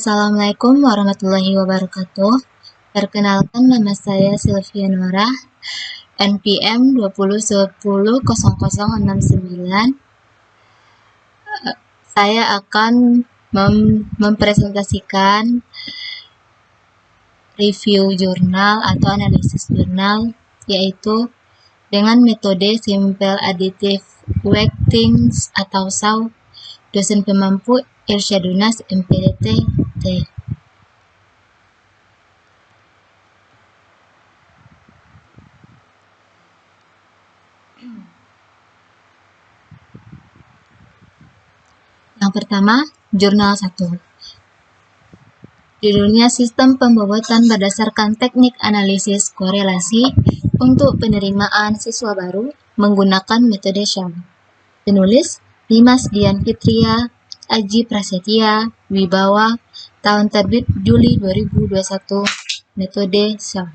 Assalamualaikum warahmatullahi wabarakatuh. Perkenalkan, nama saya Sylvia Nora, NPM 20100069. Saya akan mempresentasikan review jurnal atau analisis jurnal, yaitu dengan metode Simple Additive Weighting atau SAW, dosen pemampu Irsyadunas MPDT T. Yang pertama, jurnal 1. Judulnya Sistem Pembobotan Berdasarkan Teknik Analisis Korelasi untuk Penerimaan Siswa Baru Menggunakan Metode SAW. Penulis Dimas Dian Fitria, Aji Prasetya, Wibawa, tahun terbit Juli 2021, metode SAW.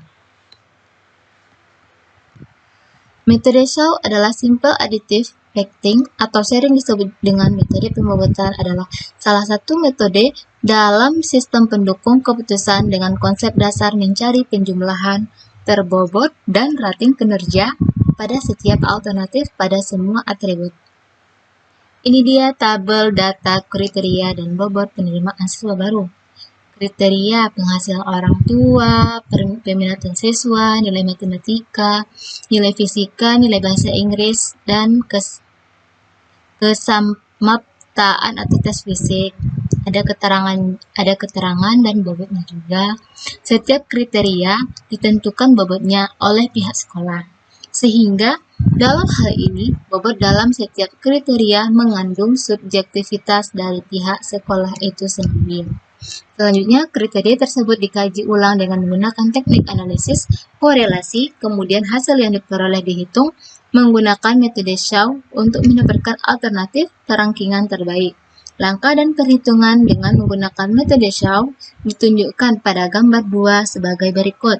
Metode SAW adalah Simple Additive Weighting atau sering disebut dengan metode pembobotan, adalah salah satu metode dalam sistem pendukung keputusan dengan konsep dasar mencari penjumlahan, terbobot, dan rating kinerja pada setiap alternatif pada semua atribut. Ini dia tabel data kriteria dan bobot penerimaan siswa baru. Kriteria: penghasilan orang tua, peminatan siswa, nilai matematika, nilai fisika, nilai bahasa Inggris, dan kesamaptaan atau tes fisik. Ada keterangan dan bobotnya juga. Setiap kriteria ditentukan bobotnya oleh pihak sekolah. Sehingga dalam hal ini, bobot dalam setiap kriteria mengandung subjektivitas dari pihak sekolah itu sendiri. Selanjutnya, kriteria tersebut dikaji ulang dengan menggunakan teknik analisis korelasi, kemudian hasil yang diperoleh dihitung menggunakan metode SAW untuk mendapatkan alternatif kerangkingan terbaik. Langkah dan perhitungan dengan menggunakan metode SAW ditunjukkan pada gambar 2 sebagai berikut.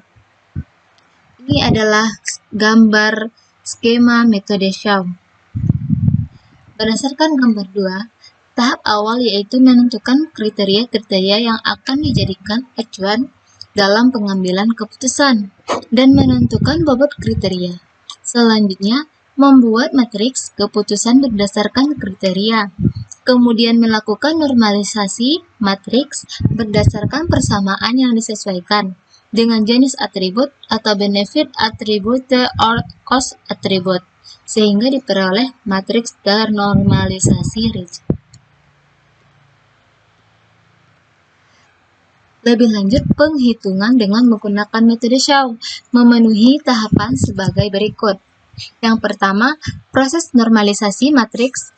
Ini adalah gambar skema metode SAW. Berdasarkan gambar 2, tahap awal yaitu menentukan kriteria-kriteria yang akan dijadikan acuan dalam pengambilan keputusan dan menentukan bobot kriteria. Selanjutnya, membuat matriks keputusan berdasarkan kriteria. Kemudian melakukan normalisasi matriks berdasarkan persamaan yang disesuaikan dengan jenis atribut atau benefit atribut or cost atribut, sehingga diperoleh matriks ternormalisasi rigid. Lebih lanjut, penghitungan dengan menggunakan metode SAW memenuhi tahapan sebagai berikut. Yang pertama, proses normalisasi matriks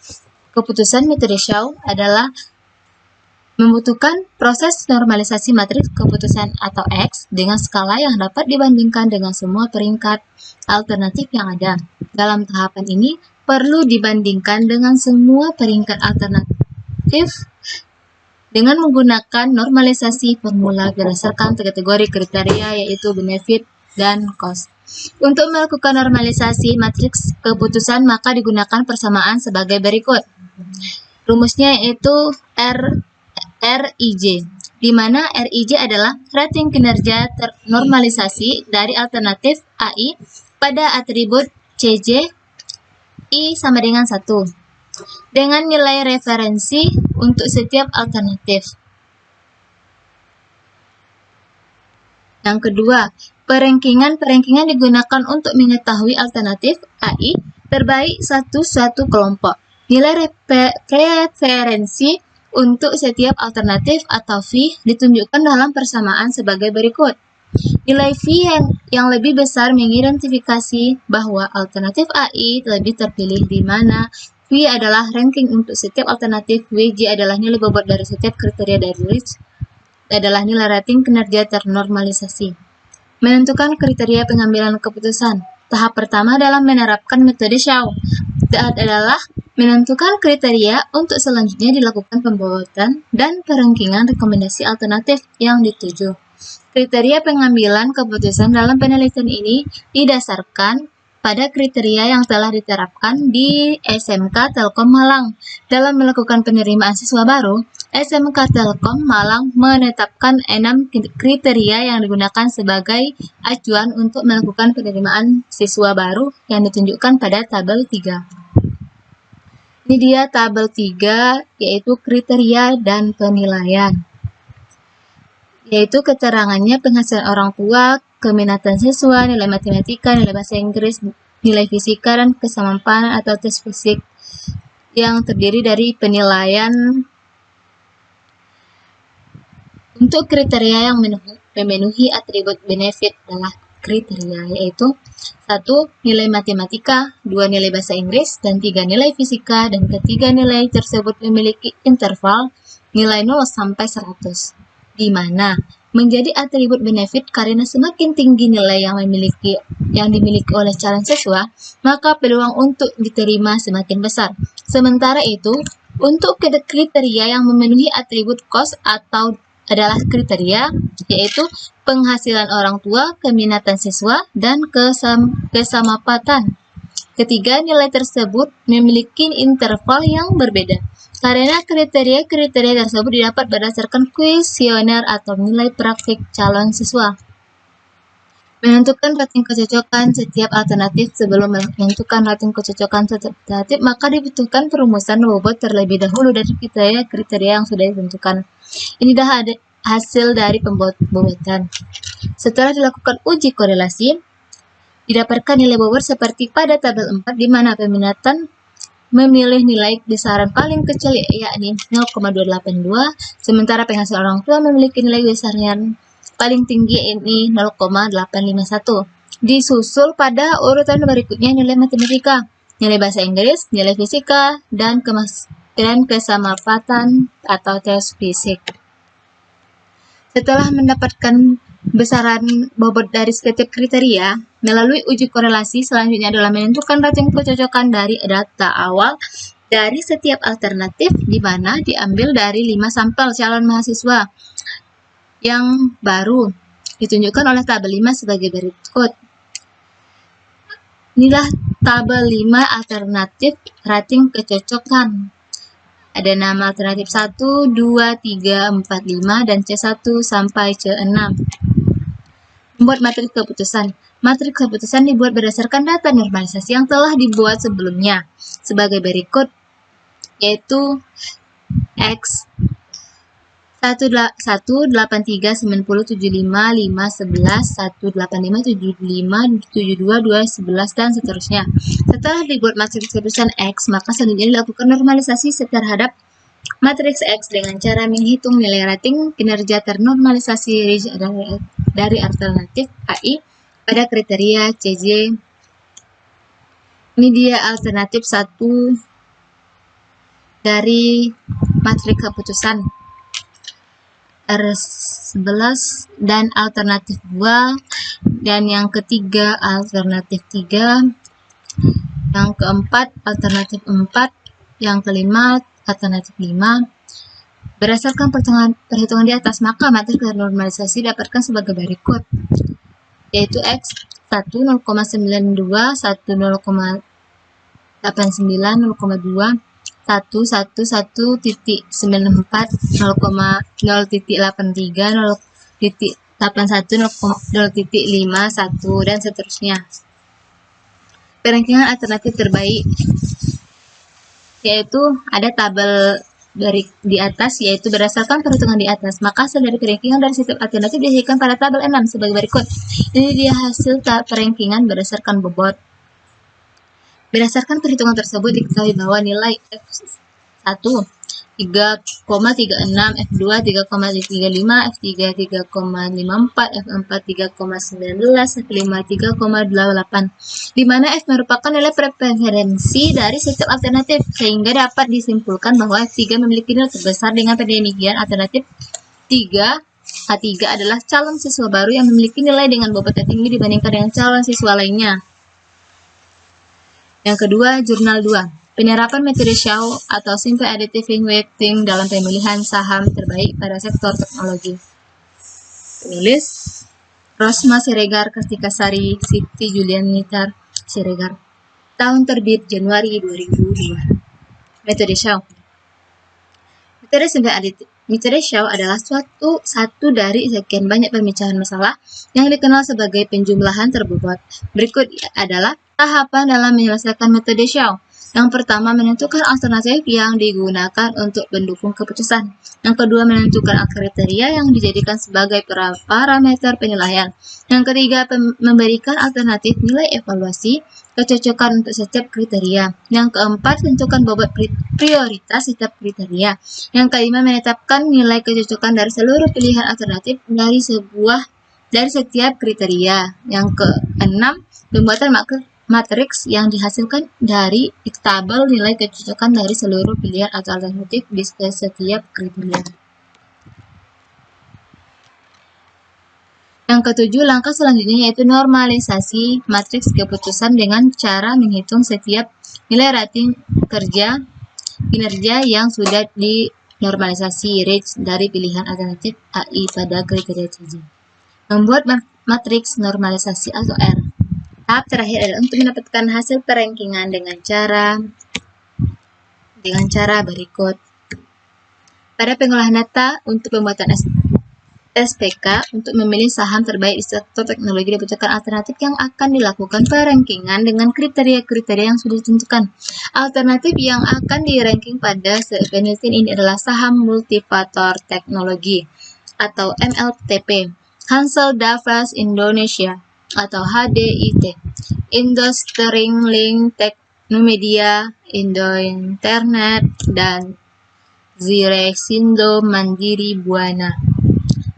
keputusan metode SAW adalah membutuhkan proses normalisasi matriks keputusan atau X dengan skala yang dapat dibandingkan dengan semua peringkat alternatif yang ada. Dalam tahapan ini, perlu dibandingkan dengan semua peringkat alternatif dengan menggunakan normalisasi formula berdasarkan kategori kriteria, yaitu benefit dan cost. Untuk melakukan normalisasi matriks keputusan, maka digunakan persamaan sebagai berikut. Rumusnya yaitu RIJ, di mana RIJ adalah rating kinerja ternormalisasi dari alternatif AI pada atribut CJ I sama dengan 1, dengan nilai referensi untuk setiap alternatif. Yang kedua, perengkingan digunakan untuk mengetahui alternatif AI terbaik suatu kelompok. Nilai referensi untuk setiap alternatif atau V ditunjukkan dalam persamaan sebagai berikut. Nilai V yang lebih besar mengidentifikasi bahwa alternatif AI lebih terpilih, di mana V adalah ranking untuk setiap alternatif, WJ adalah nilai bobot dari setiap kriteria dari RIJ, adalah nilai rating kinerja ternormalisasi. Menentukan kriteria pengambilan keputusan. Tahap pertama dalam menerapkan metode SAW adalah menentukan kriteria untuk selanjutnya dilakukan pembobotan dan perengkingan rekomendasi alternatif yang dituju. Kriteria pengambilan keputusan dalam penelitian ini didasarkan pada kriteria yang telah diterapkan di SMK Telkom Malang. Dalam melakukan penerimaan siswa baru, SMK Telkom Malang menetapkan 6 kriteria yang digunakan sebagai acuan untuk melakukan penerimaan siswa baru yang ditunjukkan pada tabel 3. Ini dia tabel 3, yaitu kriteria dan penilaian. Yaitu keterangannya penghasilan orang tua, keminatan siswa, nilai matematika, nilai bahasa Inggris, nilai fisika, dan kesamaan atau tes fisik yang terdiri dari penilaian. Untuk kriteria yang memenuhi atribut benefit adalah kriteria, yaitu 1. Nilai matematika, 2. Nilai bahasa Inggris, dan 3. Nilai fisika, dan ketiga nilai tersebut memiliki interval nilai 0 sampai 100. Di mana menjadi atribut benefit karena semakin tinggi nilai yang dimiliki oleh calon siswa, maka peluang untuk diterima semakin besar. Sementara itu, untuk kriteria yang memenuhi atribut cost atau adalah kriteria, yaitu penghasilan orang tua, keminatan siswa, dan kesamapatan. Ketiga nilai tersebut memiliki interval yang berbeda. Karena kriteria-kriteria tersebut didapat berdasarkan kuesioner atau nilai praktik calon siswa. Menentukan rating kecocokan setiap alternatif. Sebelum menentukan rating kecocokan setiap alternatif, maka dibutuhkan perumusan bobot terlebih dahulu dari kriteria yang sudah ditentukan. Ini dah ada hasil dari pembobotan. Setelah dilakukan uji korelasi, didapatkan nilai bobot seperti pada tabel 4, di mana peminatan memilih nilai besaran paling kecil yakni 0,282, sementara penghasilan orang tua memiliki nilai besaran paling tinggi yakni 0,851. Disusul pada urutan berikutnya nilai matematika, nilai bahasa Inggris, nilai fisika, dan kesamapatan atau tes fisik. Setelah mendapatkan besaran bobot dari setiap kriteria, melalui uji korelasi selanjutnya adalah menentukan rating kecocokan dari data awal dari setiap alternatif, di mana diambil dari 5 sampel calon mahasiswa yang baru, ditunjukkan oleh tabel 5 sebagai berikut. Inilah tabel 5 alternatif rating kecocokan. Ada nama alternatif 1, 2, 3, 4, 5, dan C1 sampai C6. Membuat matriks keputusan. Matriks keputusan dibuat berdasarkan data normalisasi yang telah dibuat sebelumnya sebagai berikut, yaitu X 183 90 75 5 11 185 75 72 2 11 dan seterusnya. Setelah dibuat matriks keputusan X, maka selanjutnya dilakukan normalisasi terhadap matriks X dengan cara menghitung nilai rating kinerja ternormalisasi dari alternatif AI pada kriteria CJ. Ini dia alternatif 1 dari matriks keputusan R11 dan alternatif 2, dan yang ketiga alternatif 3, yang keempat alternatif 4, yang kelima alternatif 5. Berdasarkan perhitungan di atas, maka matriks normalisasi didapatkan sebagai berikut, yaitu X 1 0,92 1 0,89 0,2 1 1 1.94 0,0.83 0.81 0.51 dan seterusnya. Perankingan alternatif terbaik, yaitu ada tabel dari di atas, yaitu berdasarkan perhitungan di atas, maka hasil dari perankingan dari setiap alternatif dihasilkan pada tabel 6 sebagai berikut. Ini dia hasil perankingan berdasarkan bobot. Berdasarkan perhitungan tersebut diketahui bahwa nilai F1 3,36, F2 3,35, F3 3,54, F4 3,19, F5 3,28, di mana F merupakan nilai preferensi dari setiap alternatif, sehingga dapat disimpulkan bahwa F3 memiliki nilai terbesar. Dengan demikian, alternatif 3 A3 adalah calon siswa baru yang memiliki nilai dengan bobot tertinggi dibandingkan dengan calon siswa lainnya. Yang kedua, jurnal 2. Penerapan metode Shaw atau Simple Additive Weighting dalam pemilihan saham terbaik pada sektor teknologi. Penulis, Rosma Siregar, Kartika Sari, Siti Julian Nitar, Siregar. Tahun terbit Januari 2002. Metode Shaw. Metode Shaw adalah satu dari sekian banyak pemecahan masalah yang dikenal sebagai penjumlahan terbobot. Berikut adalah tahapan dalam menyelesaikan metode Shaw. Yang pertama, menentukan alternatif yang digunakan untuk mendukung keputusan. Yang kedua, menentukan kriteria yang dijadikan sebagai parameter penilaian. Yang ketiga, memberikan alternatif nilai evaluasi kecocokan untuk setiap kriteria. Yang keempat, tentukan bobot prioritas setiap kriteria. Yang kelima, menetapkan nilai kecocokan dari seluruh pilihan alternatif dari setiap kriteria. Yang keenam, pembuatan matriks yang dihasilkan dari tabel nilai kecocokan dari seluruh pilihan atau alternatif di setiap kriteria. Yang ketujuh, langkah selanjutnya yaitu normalisasi matriks keputusan dengan cara menghitung setiap nilai rating kinerja yang sudah dinormalisasi range dari pilihan alternatif AI pada kriteria CJ. Membuat matriks normalisasi atau R. Tahap terakhir adalah untuk mendapatkan hasil perankingan dengan cara berikut. Pada pengolahan data untuk pembuatan SPK, untuk memilih saham terbaik di sektor teknologi dibutuhkan alternatif yang akan dilakukan perankingan dengan kriteria-kriteria yang sudah ditentukan. Alternatif yang akan di-ranking pada penelitian ini adalah saham multifaktor teknologi atau MLTP, Hansel Davas Indonesia atau HDIT, Industri Link Teknomedia, Indo Internet, dan Zirexindo Mandiri Buana.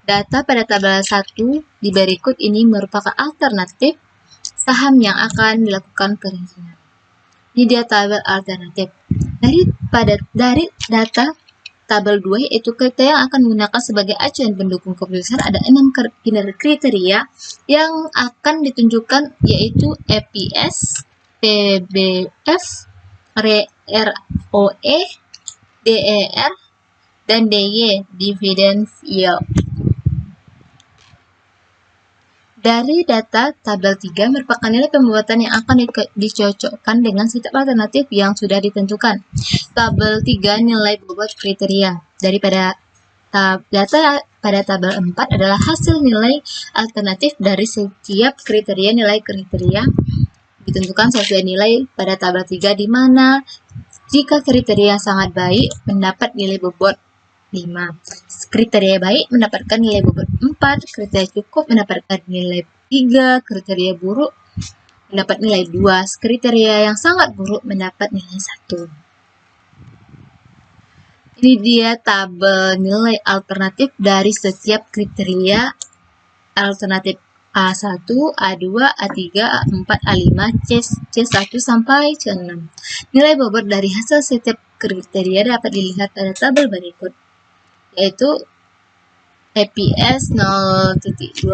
Data pada tabel 1 di berikut ini merupakan alternatif saham yang akan dilakukan perankingan. Ini dia tabel alternatif. Dari data tabel 2 yaitu kriteria yang akan digunakan sebagai acuan pendukung keputusan, ada 6 kriteria yang akan ditunjukkan yaitu EPS, PBF, ROE, DER, dan DY, dividend yield. Dari data tabel 3 merupakan nilai pembuatan yang akan dicocokkan dengan setiap alternatif yang sudah ditentukan. Tabel 3 nilai bobot kriteria. Daripada data pada tabel 4 adalah hasil nilai alternatif dari setiap kriteria. Nilai kriteria ditentukan sesuai nilai pada tabel 3, di mana jika kriteria sangat baik mendapat nilai bobot 5. Kriteria baik mendapatkan nilai bobot 4, kriteria cukup mendapatkan nilai 3, kriteria buruk mendapat nilai 2, kriteria yang sangat buruk mendapat nilai 1. Ini dia tabel nilai alternatif dari setiap kriteria alternatif A1, A2, A3, A4, A5, C1 sampai C6. Nilai bobot dari hasil setiap kriteria dapat dilihat pada tabel berikut, yaitu EPS 0.20,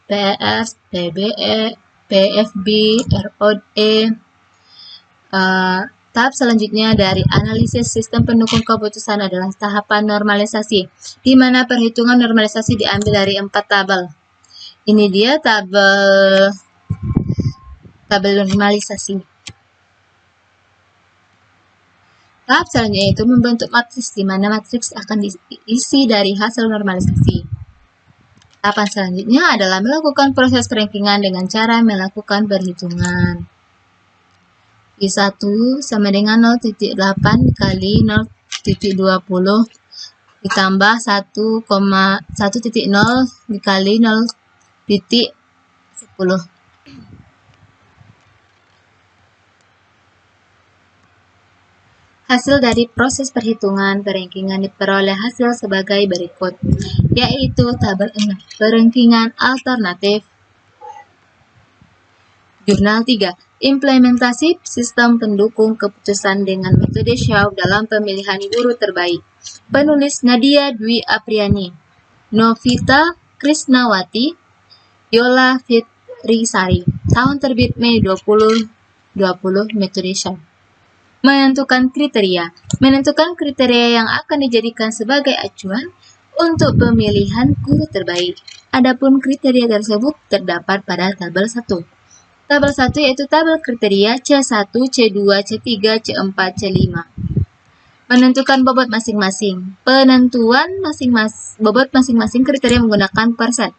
PRS, PBE, PFB, ROE. Tahap selanjutnya dari analisis sistem pendukung keputusan adalah tahapan normalisasi, di mana perhitungan normalisasi diambil dari 4 tabel. Ini dia tabel normalisasi. Tahap selanjutnya itu membentuk matriks, di mana matriks akan diisi dari hasil normalisasi. Tahapan selanjutnya adalah melakukan proses perankingan dengan cara melakukan perhitungan. I1 sama dengan 0.8 kali 0.20 ditambah 1,1.0 dikali 0.10. Hasil dari proses perhitungan perankingan diperoleh hasil sebagai berikut, yaitu tabel 6, perankingan alternatif. Jurnal 3, implementasi sistem pendukung keputusan dengan metode Shaw dalam pemilihan guru terbaik. Penulis Nadia Dwi Apriani, Novita Krisnawati, Yola Fitrisari. Tahun terbit Mei 2020, metode Shaw. Menentukan kriteria. Menentukan kriteria yang akan dijadikan sebagai acuan untuk pemilihan guru terbaik. Adapun kriteria tersebut terdapat pada tabel 1. Tabel 1 yaitu tabel kriteria C1, C2, C3, C4, C5. Menentukan bobot masing-masing. Penentuan bobot masing-masing kriteria menggunakan persen.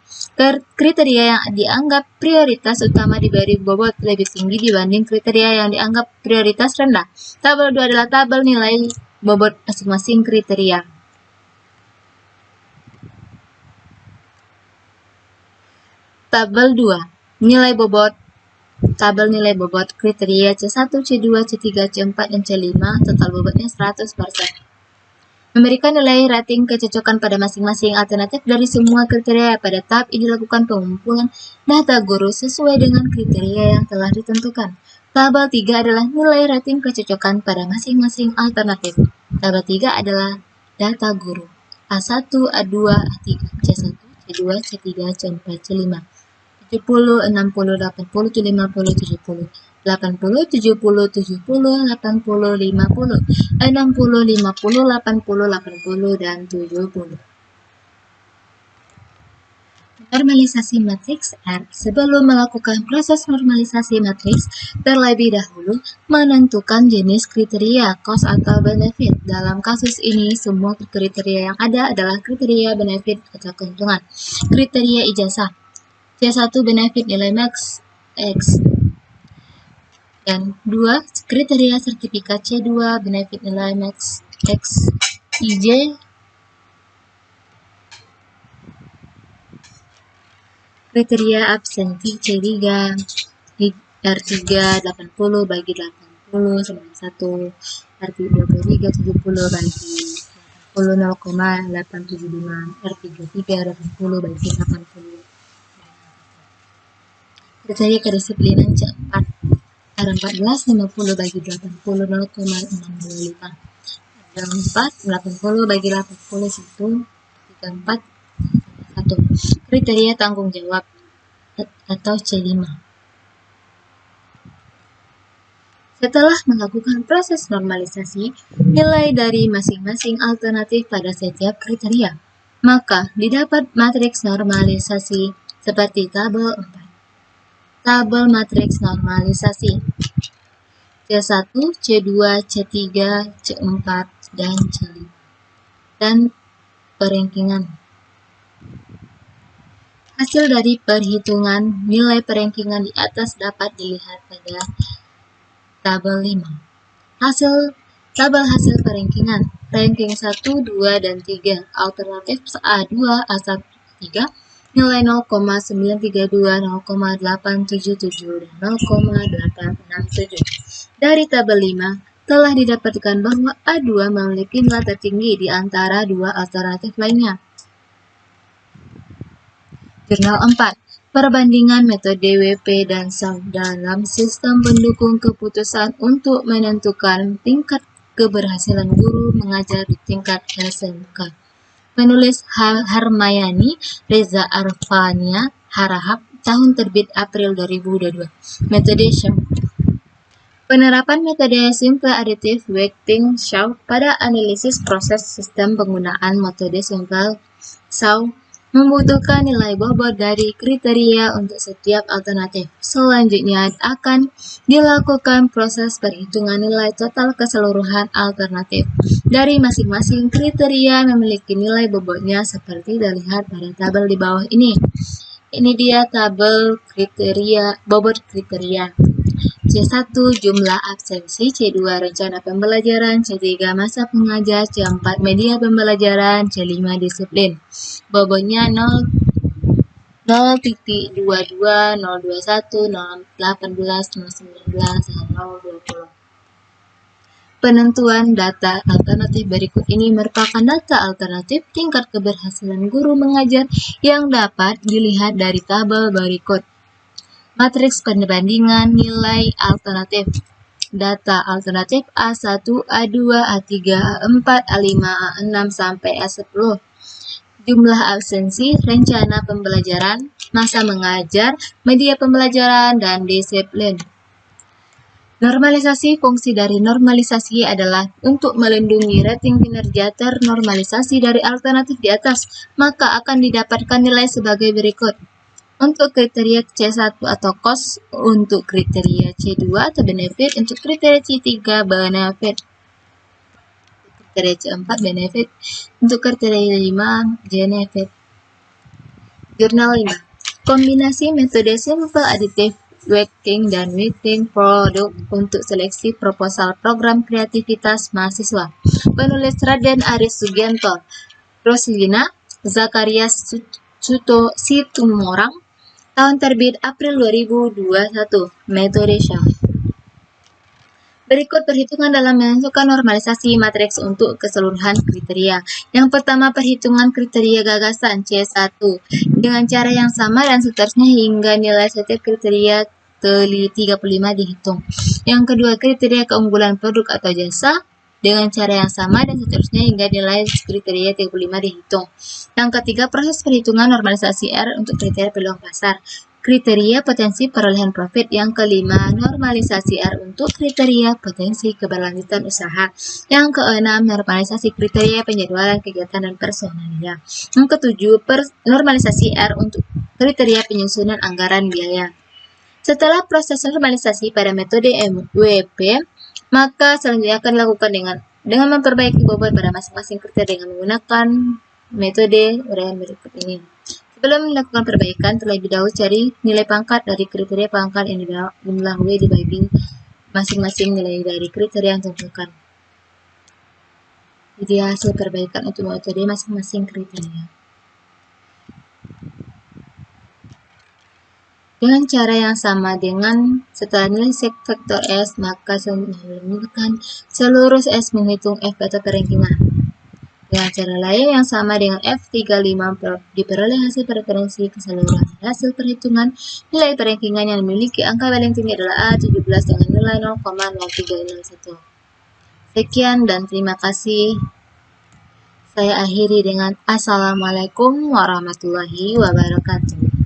Kriteria yang dianggap prioritas utama diberi bobot lebih tinggi dibanding kriteria yang dianggap prioritas rendah. Tabel 2 adalah tabel nilai bobot masing-masing kriteria. Tabel 2, nilai bobot. Tabel nilai bobot kriteria C1, C2, C3, C4, dan C5, total bobotnya 100%. Memberikan nilai rating kecocokan pada masing-masing alternatif dari semua kriteria. Pada tahap ini dilakukan pengumpulan data guru sesuai dengan kriteria yang telah ditentukan. Tabel 3 adalah nilai rating kecocokan pada masing-masing alternatif. Tabel 3 adalah data guru A1, A2, A3, C1, C2, C3, C4, C5. 70, 60, 80, 50, 70, 80, 70, 80, 80, 50, 60, 50, 80, dan 70. Normalisasi matriks R. Sebelum melakukan proses normalisasi matriks, terlebih dahulu menentukan jenis kriteria, cost atau benefit. Dalam kasus ini, semua kriteria yang ada adalah kriteria benefit atau keuntungan. Kriteria ijazah. C1 benefit nilai max X. Dan 2 kriteria sertifikat C2 benefit nilai max X. IJ kriteria absensi C3 R3 80 bagi 80 sama 1 R3 23 70 bagi 80 0,875 R3 80 bagi 80. Kriteria kedisiplinan C4 R14 50 bagi 80 0,625 R4 80 bagi 81 34 1. Kriteria tanggung jawab atau C5. Setelah melakukan proses normalisasi nilai dari masing-masing alternatif pada setiap kriteria, maka didapat matriks normalisasi seperti tabel 4. Tabel matriks normalisasi C1, C2, C3, C4, dan C5. Dan perankingan. Hasil dari perhitungan nilai perankingan di atas dapat dilihat pada tabel 5. Tabel hasil perankingan. Ranking 1, 2, dan 3. Alternatif A2, A1, 3. Nilai 0,932, 0,877, dan 0,867. Dari tabel 5, telah didapatkan bahwa A2 memiliki nilai tertinggi di antara dua alternatif lainnya. Jurnal 4. Perbandingan metode WP dan SAW dalam sistem pendukung keputusan untuk menentukan tingkat keberhasilan guru mengajar di tingkat SMK. Penulis Harmayani Reza Arfania Harahap, tahun terbit April 2022. Metode SAW. Penerapan metode Simple Additive Weighting SAW pada analisis proses sistem penggunaan metode Simple SAW membutuhkan nilai bobot dari kriteria untuk setiap alternatif. Selanjutnya akan dilakukan proses perhitungan nilai total keseluruhan alternatif. Dari masing-masing kriteria memiliki nilai bobotnya seperti terlihat pada tabel di bawah ini. Ini dia tabel kriteria, bobot kriteria. C1 jumlah absensi, C2 rencana pembelajaran, C3 masa pengajar, C4 media pembelajaran, C5 disiplin. Bobotnya 0,22, 021, 018, 019, dan 020. Penentuan data alternatif berikut ini merupakan data alternatif tingkat keberhasilan guru mengajar yang dapat dilihat dari tabel berikut. Matriks perbandingan nilai alternatif. Data alternatif A1, A2, A3, A4, A5, A6, sampai A10. Jumlah absensi, rencana pembelajaran, masa mengajar, media pembelajaran, dan disiplin. Normalisasi. Fungsi dari normalisasi adalah untuk melindungi rating kinerja ternormalisasi dari alternatif di atas, maka akan didapatkan nilai sebagai berikut. untuk kriteria C1 atau cost, untuk kriteria C2 atau benefit, untuk kriteria C3 benefit, kriteria C4 benefit, untuk kriteria 5 benefit. Jurnal 5. Kombinasi metode simple additive weighting dan weighting produk untuk seleksi proposal program kreativitas mahasiswa. Penulis Raden Aris Sugianto, Roslina Zakaria Situmorang, tahun terbit April 2021. Metode Shaw. Berikut perhitungan dalam menentukan normalisasi matriks untuk keseluruhan kriteria. Yang pertama, perhitungan kriteria gagasan C1 dengan cara yang sama dan seterusnya hingga nilai setiap kriteria 35 dihitung. Yang kedua, kriteria keunggulan produk atau jasa dengan cara yang sama dan seterusnya hingga nilai kriteria 35 dihitung. Yang ketiga, proses perhitungan normalisasi R untuk kriteria peluang pasar. Kriteria potensi perolehan profit. Yang kelima, normalisasi R untuk kriteria potensi keberlanjutan usaha. Yang keenam, normalisasi kriteria penjadwalan kegiatan dan personalia. Yang ketujuh, normalisasi R untuk kriteria penyusunan anggaran biaya. Setelah proses normalisasi pada metode MWP, maka selanjutnya akan dilakukan dengan memperbaiki bobot pada masing-masing kriteria dengan menggunakan metode uraian berikut ini. Sebelum melakukan perbaikan, terlebih dahulu cari nilai pangkat dari kriteria pangkat yang jumlah W dibagi masing-masing nilai dari kriteria yang ditentukan. Jadi hasil perbaikan untuk metode masing-masing kriteria. Dengan cara yang sama dengan setelah nilai vektor S, maka selanjutnya menggunakan seluruh S menghitung F atau perankingan. Dengan cara lain yang sama dengan F35 diperoleh hasil preferensi keseluruhan. Hasil perhitungan nilai perankingan yang memiliki angka paling tinggi adalah A17 dengan nilai 0,0301. Sekian dan terima kasih. Saya akhiri dengan Assalamualaikum warahmatullahi wabarakatuh.